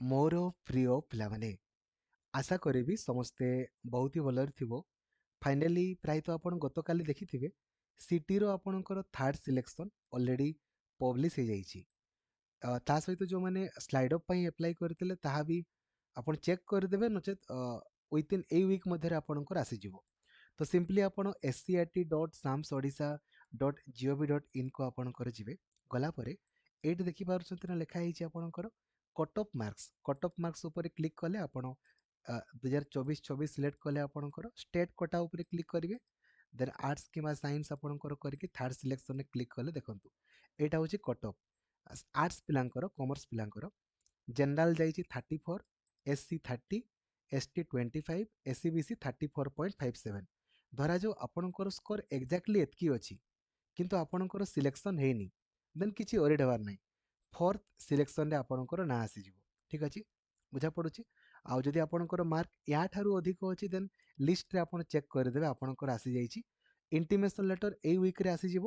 ମୋର ପ୍ରିୟ ପିଲାମାନେ, ଆଶା କରିବି ସମସ୍ତେ ବହୁତ ହି ଭଲରେ ଥିବ। ଫାଇନାଲି ପ୍ରାୟତଃ ଆପଣ ଗତକାଲି ଦେଖିଥିବେ ସିଟିର ଆପଣଙ୍କର ଥାର୍ଡ଼ ସିଲେକ୍ସନ୍ ଅଲରେଡ଼ି ପବ୍ଲିଶ ହେଇଯାଇଛି। ତା ସହିତ ଯେଉଁମାନେ ସ୍ଲାଇଡ୍ ଅପ୍ ପାଇଁ ଆପ୍ଲାଏ କରିଥିଲେ ତାହା ବି ଆପଣ ଚେକ୍ କରିଦେବେ, ନଚେତ୍ ୱିଦିନ୍ ଏଇ ୱିକ୍ ମଧ୍ୟରେ ଆପଣଙ୍କର ଆସିଯିବ। ତ ସିମ୍ପଲି ଆପଣ scrt.samsodisha.gov.in କୁ ଆପଣଙ୍କର ଯିବେ। ଗଲା ପରେ ଏଇଠି ଦେଖିପାରୁଛନ୍ତି ନା ଲେଖା ହେଇଛି ଆପଣଙ୍କର କଟ୍ ଅଫ୍ ମାର୍କସ୍ ଉପରେ କ୍ଲିକ୍ କଲେ ଆପଣ 2024-26 ସିଲେକ୍ଟ କଲେ ଆପଣଙ୍କର ଷ୍ଟେଟ୍ କୋଟା ଉପରେ କ୍ଲିକ୍ କରିବେ। ଦେନ୍ ଆର୍ଟ୍ସ କିମ୍ବା ସାଇନ୍ସ ଆପଣଙ୍କର କରିକି ଥାର୍ଡ଼ ସିଲେକ୍ସନରେ କ୍ଲିକ୍ କଲେ ଦେଖନ୍ତୁ ଏଇଟା ହେଉଛି କଟ୍ ଅଫ୍। ଆର୍ଟ୍ସ ପିଲାଙ୍କର, କମର୍ସ ପିଲାଙ୍କର ଜେନେରାଲ ଯାଇଛି 34, SC 30, ST 25, SCBC 34.57। ଧରାଯାଉ ଆପଣଙ୍କର ସ୍କୋର ଏକ୍ଜାକ୍ଟଲି ଏତିକି ଅଛି କିନ୍ତୁ ଆପଣଙ୍କର ସିଲେକ୍ସନ୍ ହେଇନି, ଦେନ୍ କିଛି ଓରିଡ୍ ହେବାର ନାହିଁ। ଫୋର୍ଥ ସିଲେକ୍ସନରେ ଆପଣଙ୍କର ନାଁ ଆସିଯିବ। ଠିକ୍ ଅଛି, ବୁଝାପଡ଼ୁଛି। ଆଉ ଯଦି ଆପଣଙ୍କର ମାର୍କ ୟାଠାରୁ ଅଧିକ ଅଛି ଦେନ୍ ଲିଷ୍ଟରେ ଆପଣ ଚେକ୍ କରିଦେବେ ଆପଣଙ୍କର ଆସିଯାଇଛି। ଇଣ୍ଟିମେସନ୍ ଲେଟର୍ ଏଇ ୱିକ୍ରେ ଆସିଯିବ।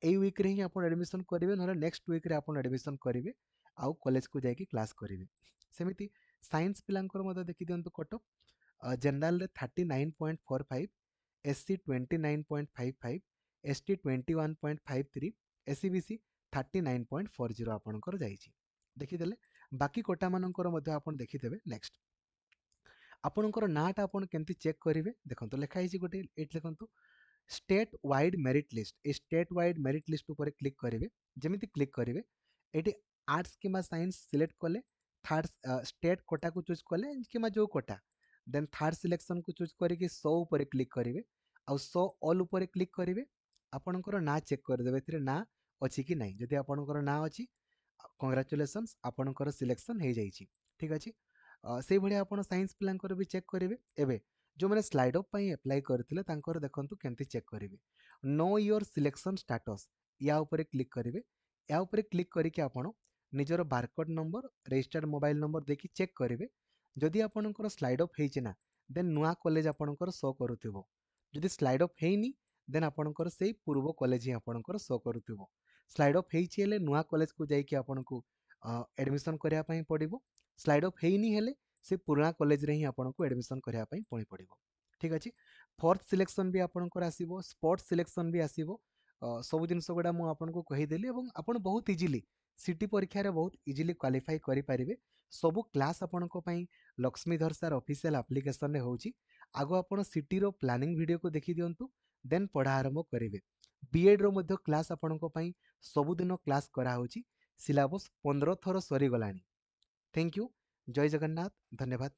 ଏଇ ୱିକ୍ରେ ହିଁ ଆପଣ ଆଡ଼ମିସନ୍ କରିବେ, ନହେଲେ ନେକ୍ସଟ ୱିକ୍ରେ ଆପଣ ଆଡ଼ମିସନ୍ କରିବେ ଆଉ କଲେଜକୁ ଯାଇକି କ୍ଲାସ୍ କରିବେ। ସେମିତି ସାଇନ୍ସ ପିଲାଙ୍କର ମଧ୍ୟ ଦେଖିଦିଅନ୍ତୁ cut off. ଜେନେରାଲରେ 39.45, SC 29.55, ST 21.53, SCBC 39.40 ଆପଣଙ୍କର ଯାଇଛି। ଦେଖିଦେଲେ ବାକି କୋଟାମାନଙ୍କର ମଧ୍ୟ ଆପଣ ଦେଖିଦେବେ। ନେକ୍ସଟ ଆପଣଙ୍କର ନାଁଟା ଆପଣ କେମିତି ଚେକ୍ କରିବେ ଦେଖନ୍ତୁ, ଲେଖା ହେଇଛି ଗୋଟେ ଏଇଠି ଦେଖନ୍ତୁ state wide merit list. A state wide merit list ଉପରେ କ୍ଲିକ୍ କରିବେ। ଯେମିତି କ୍ଲିକ୍ କରିବେ ଏଠି ଆର୍ଟ୍ସ କିମ୍ବା ସାଇନ୍ସ ସିଲେକ୍ଟ କଲେ, ଥାର୍ଡ଼ ଷ୍ଟେଟ୍ କୋଟାକୁ ଚୁଜ୍ କଲେ କିମ୍ବା ଯେଉଁ କୋଟା, ଦେନ୍ ଥାର୍ଡ଼ ସିଲେକ୍ସନକୁ ଚୁଜ୍ କରିକି ଶୋ ଉପରେ କ୍ଲିକ୍ କରିବେ ଆଉ ଶୋ ଅଲ୍ ଉପରେ କ୍ଲିକ୍ କରିବେ। ଆପଣଙ୍କର ନାଁ ଚେକ୍ କରିଦେବେ ଏଥିରେ ନାଁ ଅଛି କି ନାହିଁ। ଯଦି ଆପଣଙ୍କର ନାଁ ଅଛି, କଂଗ୍ରାଚୁଲେସନ୍ସ, ଆପଣଙ୍କର ସିଲେକ୍ସନ୍ ହେଇଯାଇଛି। ଠିକ୍ ଅଛି, ସେଇଭଳିଆ ଆପଣ ସାଇନ୍ସ ପିଲାଙ୍କର ବି ଚେକ୍ କରିବେ। ଏବେ ଯେଉଁମାନେ ସ୍ଲାଇଡ୍ ଅପ୍ ପାଇଁ ଆପ୍ଲାଏ କରିଥିଲେ ତାଙ୍କର ଦେଖନ୍ତୁ କେମିତି ଚେକ୍ କରିବେ। नो योर सिलेक्शन स्टाटस या ଉପରେ କ୍ଲିକ୍ କରିବେ। या ଉପରେ କ୍ଲିକ୍ କରିକି ଆପଣ ନିଜର barcode number, registered mobile number ଦେଇକି ଚେକ୍ କରିବେ। ଯଦି ଆପଣଙ୍କର ସ୍ଲାଇଡ୍ ଅପ୍ ହେଇଛି ନା, ଦେନ୍ ନୂଆ କଲେଜ ଆପଣଙ୍କର ଶୋ କରୁଥିବ। ଯଦି ସ୍ଲାଇଡ୍ ଅପ୍ ହେଇନି ଦେନ୍ ଆପଣଙ୍କର ସେଇ ପୂର୍ବ କଲେଜ ହିଁ ଆପଣଙ୍କର ଶୋ କରୁଥିବ। ସ୍ଲାଇଡ୍ ଅପ୍ ହେଇଛି ହେଲେ ନୂଆ କଲେଜକୁ ଯାଇକି ଆପଣଙ୍କୁ ଆଡ଼ମିସନ୍ କରିବା ପାଇଁ ପଡ଼ିବ। ସ୍ଲାଇଡ୍ ଅପ୍ ହେଇନି ହେଲେ ସେ ପୁରୁଣା କଲେଜରେ ହିଁ ଆପଣଙ୍କୁ ଆଡ଼ମିସନ୍ କରିବା ପାଇଁ ପୁଣି ପଡ଼ିବ। ଠିକ୍ ଅଛି, ଫୋର୍ଥ ସିଲେକ୍ସନ୍ ବି ଆପଣଙ୍କର ଆସିବ, ସ୍ପଟ୍ ସିଲେକ୍ସନ୍ ବି ଆସିବ। ସବୁ ଜିନିଷ ଗୁଡ଼ା ମୁଁ ଆପଣଙ୍କୁ କହିଦେଲି ଏବଂ ଆପଣ ବହୁତ ଇଜିଲି ସିଟି ପରୀକ୍ଷାରେ ବହୁତ ଇଜିଲି କ୍ୱାଲିଫାଇ କରିପାରିବେ। ସବୁ କ୍ଲାସ୍ ଆପଣଙ୍କ ପାଇଁ ଲକ୍ଷ୍ମୀଧର ସାର୍ ଅଫିସିଆଲ ଆପ୍ଲିକେସନରେ ହେଉଛି। ଆଗ ଆପଣ ସିଟିର ପ୍ଲାନିଂ ଭିଡ଼ିଓକୁ ଦେଖିଦିଅନ୍ତୁ, ଦେନ୍ ପଢ଼ା ଆରମ୍ଭ କରିବେ। ବିଏଡ଼୍ର ମଧ୍ୟ କ୍ଲାସ୍ ଆପଣଙ୍କ ପାଇଁ ସବୁଦିନ କ୍ଲାସ୍ କରାହେଉଛି। ସିଲାବସ୍ 15 ଥର ସରିଗଲାଣି। ଥ୍ୟାଙ୍କ ୟୁ, ଜୟ ଜଗନ୍ନାଥ, ଧନ୍ୟବାଦ।